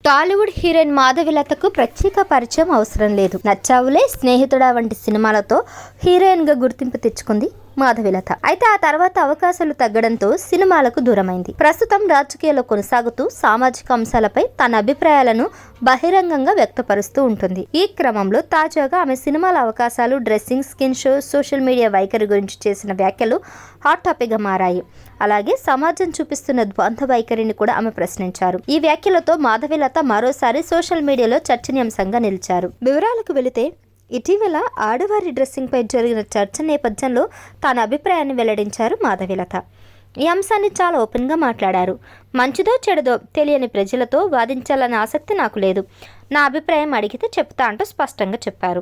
Tollywood heroine మాధవిలతకు ప్రత్యేక పరిచయం అవసరం లేదు. నచ్చావులే, స్నేహితుడా వంటి సినిమాలతో హీరోయిన్ గా గుర్తింపు తెచ్చుకుంది మాధవిలత. అయితే ఆ తర్వాత అవకాశాలు తగ్గడంతో సినిమాలకు దూరమైంది. ప్రస్తుతం రాజకీయాల్లో కొనసాగుతూ సామాజిక అంశాలపై తన అభిప్రాయాలను బహిరంగంగా వ్యక్తపరుస్తూ ఉంటుంది. ఈ క్రమంలో తాజాగా ఆమె సినిమాల అవకాశాలు, dressing, skin show, social media వైఖరి గురించి చేసిన వ్యాఖ్యలు హాట్ టాపిక్ గా మారాయి. అలాగే సమాజం చూపిస్తున్న ద్వంద్వ వైఖరిని కూడా ఆమె ప్రశ్నించారు. ఈ వ్యాఖ్యలతో మాధవిలత మరోసారి సోషల్ మీడియాలో చర్చనీయాంశంగా నిలిచారు. వివరాలకు వెళితే, ఇటీవల ఆడవారి డ్రెస్సింగ్ పై జరిగిన చర్చ నేపథ్యంలో తన అభిప్రాయాన్ని వెల్లడించారు మాధవిలత. ఈ అంశాన్ని చాలా ఓపెన్ గా మాట్లాడారు. మంచిదో చెడుదో తెలియని ప్రజలతో వాదించాలనే ఆసక్తి నాకు లేదు. నా అభిప్రాయం అడిగితే చెప్తా అంటూ స్పష్టంగా చెప్పారు.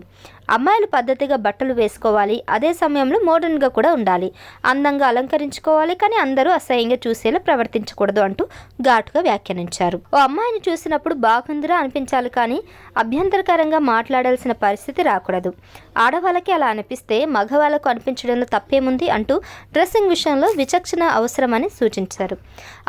అమ్మాయిలు పద్ధతిగా బట్టలు వేసుకోవాలి, అదే సమయంలో మోడర్న్గా కూడా ఉండాలి, అందంగా అలంకరించుకోవాలి, కానీ అందరూ అసహ్యంగా చూసేలా ప్రవర్తించకూడదు అంటూ ఘాటుగా వ్యాఖ్యానించారు. ఓ అమ్మాయిని చూసినప్పుడు బాగుందిరా అనిపించాలి, కానీ అభ్యంతరకరంగా మాట్లాడాల్సిన పరిస్థితి రాకూడదు. ఆడవాళ్ళకి అలా అనిపిస్తే మగవాళ్ళకు అనిపించడంలో తప్పేముంది అంటూ డ్రెస్సింగ్ విషయంలో విచక్షణ అవసరమని సూచించారు.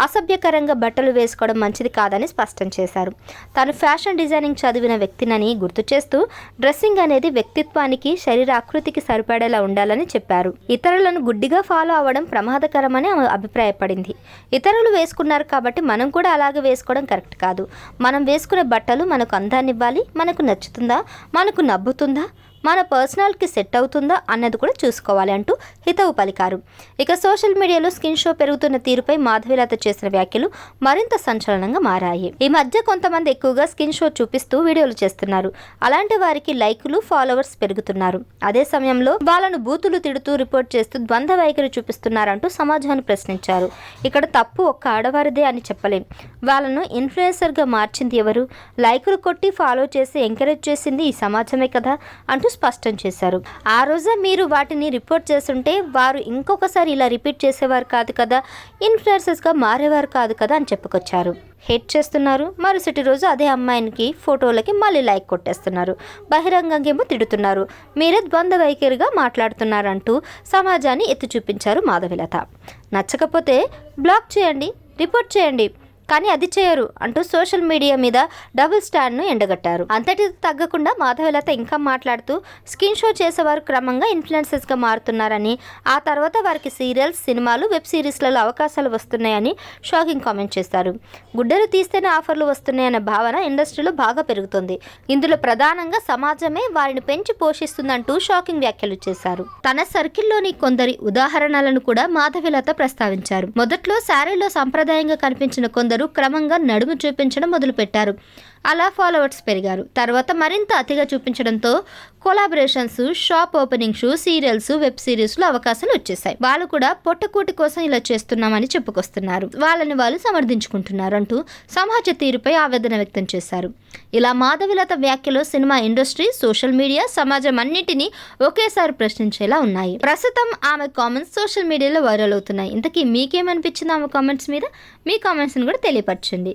అసభ్యకరంగా బట్టలు వేసుకోవడం మంచిది కాదని స్పష్టం చేశారు. తాను ఫ్యాషన్ డిజైనింగ్ చదివిన వ్యక్తినని గుర్తు చేస్తూ డ్రెస్సింగ్ అనేది వ్యక్తిత్వానికి, శరీరాకృతికి సరిపడేలా ఉండాలని చెప్పారు. ఇతరులను గుడ్డిగా ఫాలో అవ్వడం ప్రమాదకరమని ఆమె అభిప్రాయపడింది. ఇతరులు వేసుకున్నారు కాబట్టి మనం కూడా అలాగే వేసుకోవడం కరెక్ట్ కాదు. మనం వేసుకునే బట్టలు మనకు అందాన్ని ఇవ్వాలి, మనకు నచ్చుతుందా, మనకు నవ్వుతుందా, మన పర్సనాలిటీకి సెట్ అవుతుందా అన్నది కూడా చూసుకోవాలి అంటూ హితవు పలికారు. ఇక సోషల్ మీడియాలో స్కిన్ షో పెరుగుతున్న తీరుపై మాధవిలత చేసిన వ్యాఖ్యలు మరింత సంచలనంగా మారాయి. ఈ మధ్య కొంతమంది ఎక్కువగా స్కిన్ షో చూపిస్తూ వీడియోలు చేస్తున్నారు. అలాంటి వారికి లైకులు, ఫాలోవర్స్ పెరుగుతున్నారు. అదే సమయంలో వాళ్ళను బూతులు తిడుతూ రిపోర్ట్ చేస్తూ ద్వంద్వ వైఖరి చూపిస్తున్నారంటూ సమాజాన్ని ప్రశ్నించారు. ఇక్కడ తప్పు ఒక్క ఆడవారిదే అని చెప్పలేం. వాళ్ళను ఇన్ఫ్లుయెన్సర్ గా మార్చింది ఎవరు? లైకులు కొట్టి ఫాలో చేసి ఎంకరేజ్ చేసింది ఈ సమాజమే కదా అంటూ స్పష్టం చేశారు. ఆ రోజే మీరు వాటిని రిపోర్ట్ చేస్తుంటే వారు ఇంకొకసారి ఇలా రిపీట్ చేసేవారు కాదు కదా, ఇన్ఫ్లుయెన్సర్స్ గా మారేవారు కాదు కదా అని చెప్పుకొచ్చారు. హేట్ చేస్తున్నారు, మరుసటి రోజు అదే అమ్మాయికి ఫోటోలకి మళ్ళీ లైక్ కొట్టేస్తున్నారు, బహిరంగంగా ఏమో తిడుతున్నారు, మీరే ద్వంద్వ వైఖరిగా మాట్లాడుతున్నారంటూ సమాజాన్ని ఎత్తి చూపించారు మాధవిలత. నచ్చకపోతే బ్లాక్ చేయండి, రిపోర్ట్ చేయండి, కానీ అది చేయరు అంటూ సోషల్ మీడియా మీద డబుల్ స్టాండ్ను ఎండగట్టారు. అంతటితో తగ్గకుండా మాధవిలత ఇంకా మాట్లాడుతూ స్కిన్ షో చేసేవారు క్రమంగా ఇన్ఫ్లుయెన్సర్స్గా మారుతున్నారని, ఆ తర్వాత వారికి సీరియల్స్, సినిమాలు, వెబ్ సిరీస్లలో అవకాశాలు వస్తున్నాయని షాకింగ్ కామెంట్ చేశారు. గుడ్డలు తీస్తేనే ఆఫర్లు వస్తున్నాయన్న భావన ఇండస్ట్రీలో బాగా పెరుగుతుంది. ఇందులో ప్రధానంగా సమాజమే వారిని పెంచి పోషిస్తుందంటూ షాకింగ్ వ్యాఖ్యలు చేశారు. తన సర్కిల్లోని కొందరి ఉదాహరణలను కూడా మాధవిలత ప్రస్తావించారు. మొదట్లో శారీలో సంప్రదాయంగా కనిపించిన కొందరు క్రమంగా నడుము చూపించడం మొదలుపెట్టారు. అలా ఫాలోవర్స్ పెరిగారు. తర్వాత మరింత అతిగా చూపించడంతో collaborations, shop openings, serials, web సిరీస్లో అవకాశాలు వచ్చేసాయి. వాళ్ళు కూడా పొట్టకూటి కోసం ఇలా చేస్తున్నామని చెప్పుకొస్తున్నారు, వాళ్ళని వాళ్ళు సమర్థించుకుంటున్నారు అంటూ సమాజ తీరుపై ఆవేదన వ్యక్తం చేశారు. ఇలా మాధవిలత వ్యాఖ్యలు సినిమా ఇండస్ట్రీ, సోషల్ మీడియా, సమాజం అన్నిటినీ ఒకేసారి ప్రశ్నించేలా ఉన్నాయి. ప్రస్తుతం ఆమె కామెంట్స్ సోషల్ మీడియాలో వైరల్ అవుతున్నాయి. ఇంతకీ మీకేమనిపించింది ఆమె కామెంట్స్ మీద? మీ కామెంట్స్ని కూడా తెలియపరచండి.